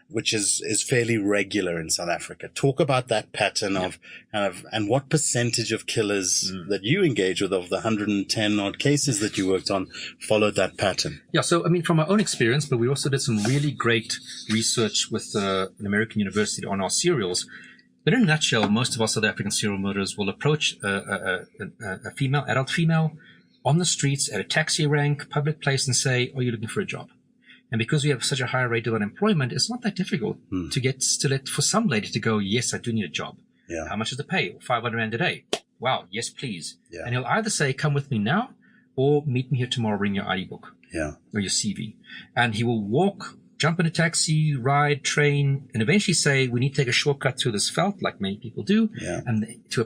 which is fairly regular in South Africa. Talk about that pattern of and what percentage of killers that you engage with, of the 110 odd cases that you worked on, followed that pattern. Yeah, so, from our own experience, but we also did some really great research with an American university on our serials. But in a nutshell, most of our South African serial murderers will approach a adult female, on the streets, at a taxi rank, public place, and say, "Are you looking for a job?" And because we have such a high rate of unemployment, it's not that difficult for some lady to go, "Yes, I do need a job." Yeah. How much is the pay? 500 Rand a day. Wow. Yes, please. Yeah. And he'll either say, "Come with me now," or "Meet me here tomorrow, bring your ID book." Yeah. Or your CV. And he will walk, jump in a taxi, ride, train, and eventually say, "We need to take a shortcut through this veld," like many people do, and to a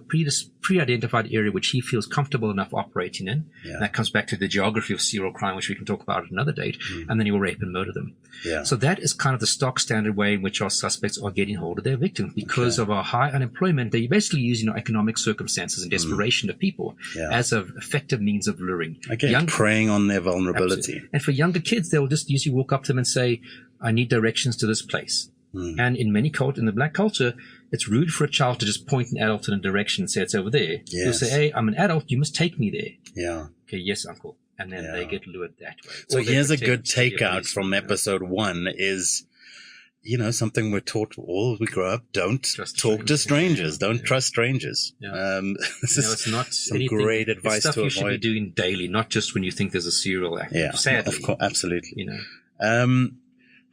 pre-identified area which he feels comfortable enough operating in. Yeah. And that comes back to the geography of serial crime, which we can talk about at another date, and then he will rape and murder them. Yeah. So that is kind of the stock standard way in which our suspects are getting hold of their victims. Because of our high unemployment, they're basically using economic circumstances and desperation of people as an effective means of luring. Again, preying on their vulnerability. Absolutely. And for younger kids, they'll just usually walk up to them and say, "I need directions to this place." And in the black culture, it's rude for a child to just point an adult in a direction and say, "It's over there." Yes. You'll say, "Hey, I'm an adult. You must take me there." Yeah. Okay, yes, uncle. And then they get lured that way. So here's a good takeout from episode 1 is, something we're taught all as we grow up: don't talk to strangers. Don't trust strangers. Yeah. This is it's not some great advice it's stuff to you avoid. should be doing daily, not just when you think there's a serial actor. Yeah, Sadly, of course, absolutely.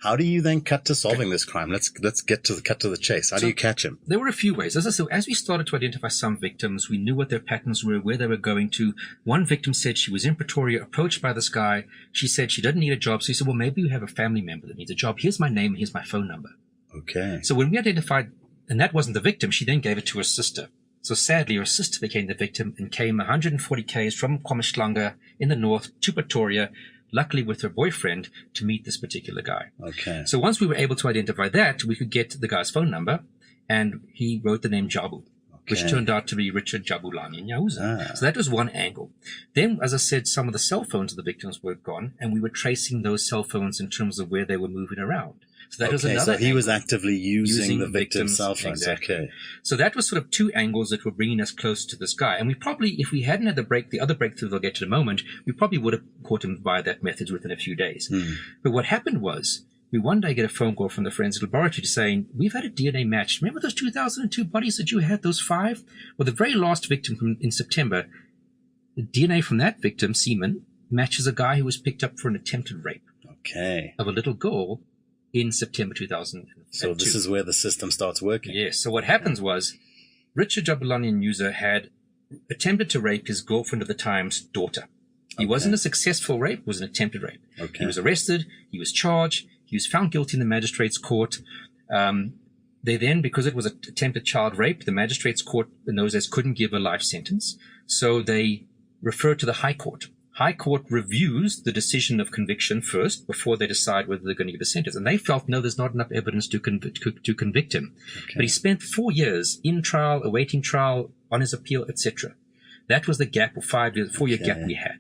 How do you then cut to solving this crime? Let's get to the chase. How do you catch him? There were a few ways. As we started to identify some victims, we knew what their patterns were, where they were going to. One victim said she was in Pretoria, approached by this guy. She said she didn't need a job. So he said, "Well, maybe you have a family member that needs a job. Here's my name. Here's my phone number." Okay. So when we identified, and that wasn't the victim, she then gave it to her sister. So sadly, her sister became the victim and came 140 k's from KwaMashlanga in the north to Pretoria, luckily with her boyfriend, to meet this particular guy. Okay. So once we were able to identify that, we could get the guy's phone number, and he wrote the name Jabu, which turned out to be Richard Jabulani Nyahuza. So that was one angle. Then, as I said, some of the cell phones of the victims were gone, and we were tracing those cell phones in terms of where they were moving around. So that was another so he was angle. actively using the victim's cell phones. Exactly. Okay. So that was sort of two angles that were bringing us close to this guy. And we probably, if we hadn't had the other breakthrough they'll get to in a moment, we probably would have caught him via that method within a few days. But what happened was, we one day get a phone call from the forensic laboratory saying, "We've had a DNA match. Remember those 2002 bodies that you had, those 5? Well, the very last victim in September, the DNA from that victim, semen, matches a guy who was picked up for an attempted rape of a little girl in September 2002. So this is where the system starts working. Yes. So what happens was, Richard Jabulani Nyahuza had attempted to rape his girlfriend at the time's daughter. He wasn't a successful rape, it was an attempted rape. Okay. He was arrested, he was charged, he was found guilty in the magistrate's court. They then, because it was an attempted child rape, the magistrate's court in those days couldn't give a life sentence. So they referred to the High Court. High Court reviews the decision of conviction first before they decide whether they're going to give a sentence. And they felt, no, there's not enough evidence to convict him. Okay. But he spent 4 years in trial, awaiting trial, on his appeal, etc. That was the gap, or 4-year gap we had.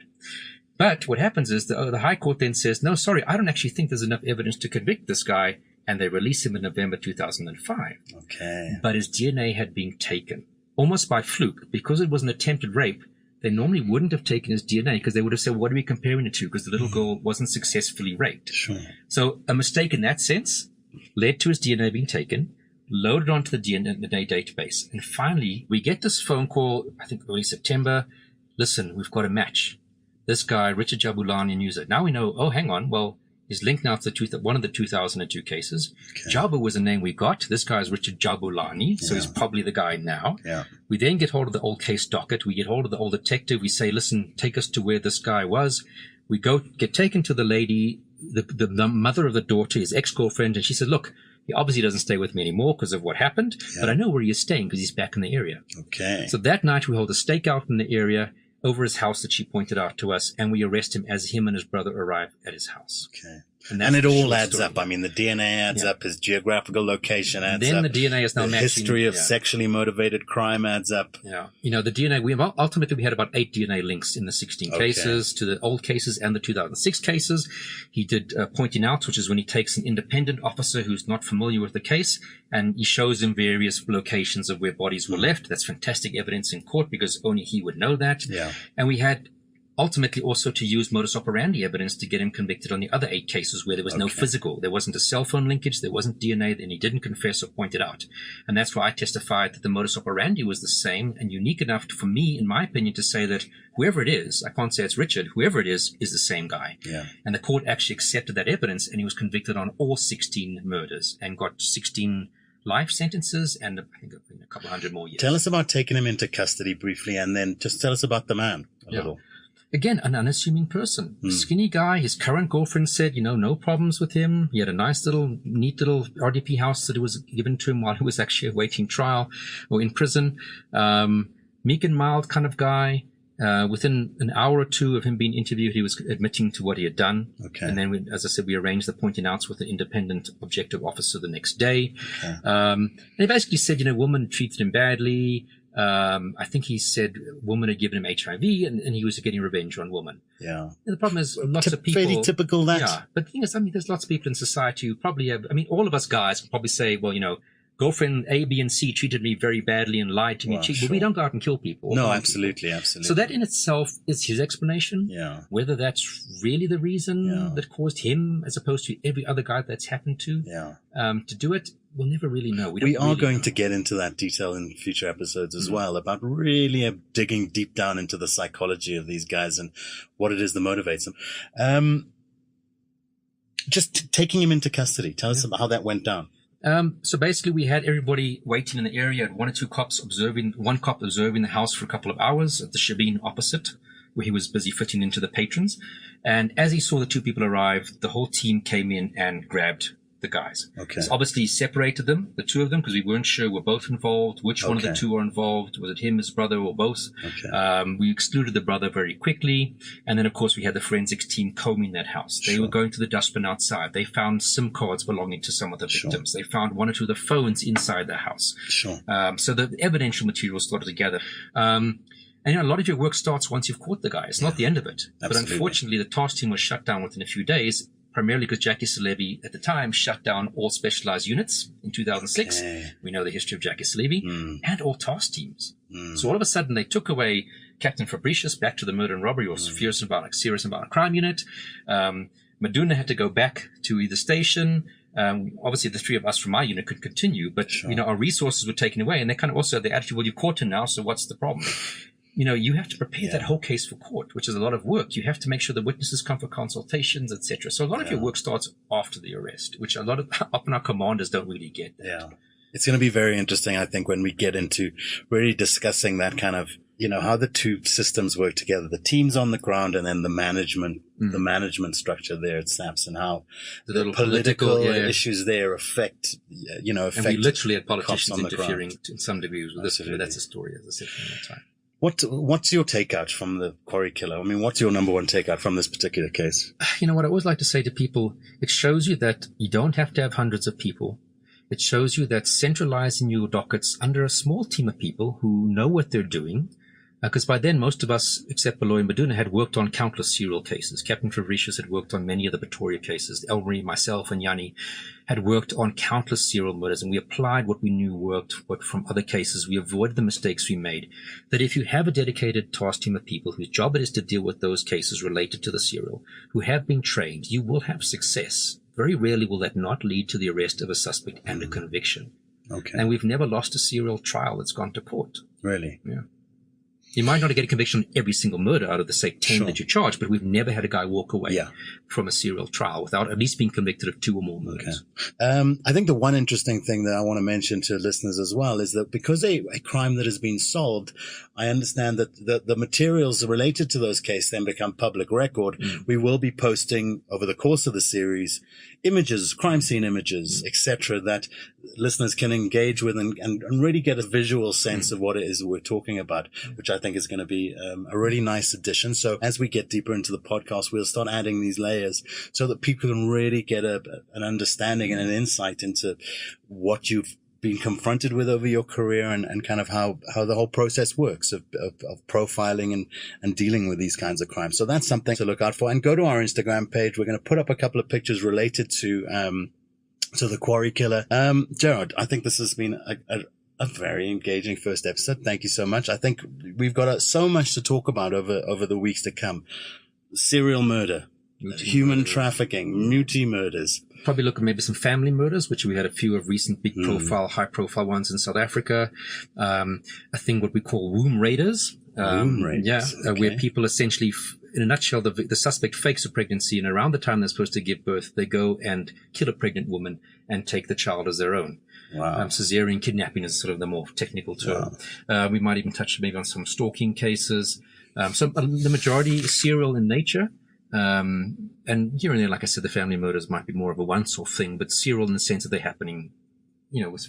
But what happens is the High Court then says, no, sorry, I don't actually think there's enough evidence to convict this guy. And they release him in November 2005. Okay. But his DNA had been taken, almost by fluke. Because it was an attempted rape, they normally wouldn't have taken his DNA because they would have said, what are we comparing it to? Because the little girl wasn't successfully raped. Sure. So a mistake in that sense led to his DNA being taken, loaded onto the DNA database. And finally, we get this phone call, I think early September. Listen, we've got a match. This guy, Richard Jabulani Nyahuza. Now we know, oh, hang on. Well, he's linked now to one of the 2002 cases. Okay. Jabu was the name we got. This guy is Richard Jabulani, so he's probably the guy now. Yeah. We then get hold of the old case docket. We get hold of the old detective. We say, listen, take us to where this guy was. We get taken to the lady, the mother of the daughter, his ex-girlfriend, and she said, look, He obviously doesn't stay with me anymore because of what happened, but I know where he is staying because he's back in the area. Okay. So that night we hold a stakeout in the area over his house that she pointed out to us, and we arrest him as him and his brother arrive at his house. Okay. And it all adds up. I mean, the DNA adds up. His geographical location adds up. Then the DNA is now the matching. history of sexually motivated crime adds up. Yeah. You know, the DNA, ultimately we had about 8 DNA links in the 16 cases to the old cases and the 2006 cases. He did pointing out, which is when he takes an independent officer who's not familiar with the case and he shows him various locations of where bodies were left. That's fantastic evidence in court because only he would know that. Yeah. And we had ultimately also to use modus operandi evidence to get him convicted on the other 8 cases where there was no physical. There wasn't a cell phone linkage. There wasn't DNA, and he didn't confess or point it out. And that's why I testified that the modus operandi was the same and unique enough for me, in my opinion, to say that whoever it is, I can't say it's Richard, whoever it is the same guy. Yeah. And the court actually accepted that evidence, and he was convicted on all 16 murders and got 16 life sentences and I think a couple hundred more years. Tell us about taking him into custody briefly, and then just tell us about the man a little. Again, an unassuming person, skinny guy. His current girlfriend said, no problems with him. He had a nice little, neat little RDP house that was given to him while he was actually awaiting trial or in prison. Meek and mild kind of guy. Within an hour or two of him being interviewed, he was admitting to what he had done. Okay. And then, as I said, we arranged the pointing outs with the independent objective officer the next day. Okay. And he basically said, woman treated him badly. I think he said woman had given him HIV and he was getting revenge on woman. Yeah. And the problem is lots of people. Fairly typical that. Yeah. But the thing is, there's lots of people in society who probably have, all of us guys will probably say, well, girlfriend A, B, and C treated me very badly and lied to me. But we don't go out and kill people. No, absolutely, absolutely. So that in itself is his explanation. Yeah. Whether that's really the reason that caused him, as opposed to every other guy that's happened to, to do it, we'll never really know. We are going to get into that detail in future episodes as well, about really digging deep down into the psychology of these guys and what it is that motivates them. Just taking him into custody. Tell us about how that went down. So basically we had everybody waiting in the area, one or two cops one cop observing the house for a couple of hours at the Shebeen opposite, where he was busy fitting into the patrons. And as he saw the 2 people arrive, the whole team came in and grabbed the guys. Okay. So obviously he separated them, the 2 of them, because we weren't sure were both involved, which one of the 2 were involved. Was it him, his brother, or both? Okay. We excluded the brother very quickly. And then, of course, we had the forensics team combing that house. They were going to the dustbin outside. They found SIM cards belonging to some of the victims. They found 1 or 2 of the phones inside the house. Sure. So the evidential material started to gather. And a lot of your work starts once you've caught the guy. It's not the end of it. Absolutely. But unfortunately, the task team was shut down within a few days, primarily because Jackie Salebi at the time shut down all specialized units in 2006. Okay. We know the history of Jackie Salebi and all task teams. So all of a sudden they took away Captain Fabricius back to the murder and robbery or serious and violent crime unit. Maduna had to go back to the station. Obviously the 3 of us from my unit could continue, but our resources were taken away, and they kind of also had the attitude, well, you've caught him now, so what's the problem? You have to prepare that whole case for court, which is a lot of work. You have to make sure the witnesses come for consultations, etc. So a lot of your work starts after the arrest, which a lot of up and our commanders don't really get that. Yeah. It's going to be very interesting, I think, when we get into really discussing that kind of, how the 2 systems work together, the teams on the ground and then the management structure there at SAPS, and how the political issues there affect. And we literally had politicians interfering in some degree with this, but that's a story, as I said, from that time. What's your takeout from the quarry killer? What's your number one takeout from this particular case? What I always like to say to people, it shows you that you don't have to have hundreds of people. It shows you that centralizing your dockets under a small team of people who know what they're doing, because by then most of us, except Baloy and Maduna, had worked on countless serial cases. Captain Fabricius had worked on many of the Pretoria cases. Elmarie, myself, and Yanni had worked on countless serial murders, and we applied what we knew worked, but from other cases we avoided the mistakes we made. That if you have a dedicated task team of people whose job it is to deal with those cases related to the serial, who have been trained, you will have success. Very rarely will that not lead to the arrest of a suspect and a conviction. Okay. And we've never lost a serial trial that's gone to court. Really? Yeah. You might not get a conviction on every single murder out of the, say, 10 that you charge, but we've never had a guy walk away from a serial trial without at least being convicted of 2 or more murders. Okay. I think the one interesting thing that I want to mention to listeners as well is that because a crime that has been solved, I understand that the materials related to those cases then become public record. We will be posting over the course of the series images, crime scene images, etc., that listeners can engage with and really get a visual sense of what it is we're talking about, which I think is going to be a really nice addition. So as we get deeper into the podcast, we'll start adding these layers so that people can really get an understanding and an insight into what you've been confronted with over your career and kind of how the whole process works of profiling and dealing with these kinds of crimes. So that's something to look out for. And go to our Instagram page. We're going to put up a couple of pictures related to the Quarry Killer. Gerard, I think this has been a very engaging first episode. Thank you so much. I think we've got so much to talk about over the weeks to come. Serial murder, human trafficking, muti murders. Probably look at maybe some family murders, which we had a few of recent big profile, high profile ones in South Africa. A thing what we call womb raiders. Womb raiders. Yeah, okay. Where people essentially, in a nutshell, the suspect fakes a pregnancy, and around the time they're supposed to give birth, they go and kill a pregnant woman and take the child as their own. Wow. Cesarean kidnapping is sort of the more technical term. Wow. We might even touch maybe on some stalking cases. So the majority is serial in nature. And here and there, like I said, the family murders might be more of a once-off thing, but serial in the sense that they're happening, with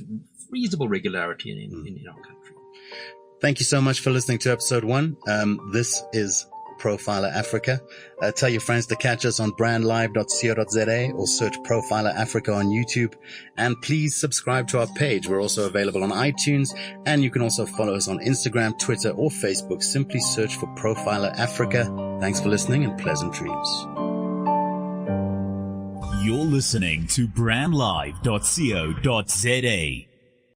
reasonable regularity in our country. Thank you so much for listening to episode 1. This is Profiler Africa. Tell your friends to catch us on brandlive.co.za or search Profiler Africa on YouTube. And please subscribe to our page. We're also available on iTunes, and you can also follow us on Instagram, Twitter, or Facebook. Simply search for Profiler Africa. Thanks for listening and pleasant dreams. You're listening to brandlive.co.za.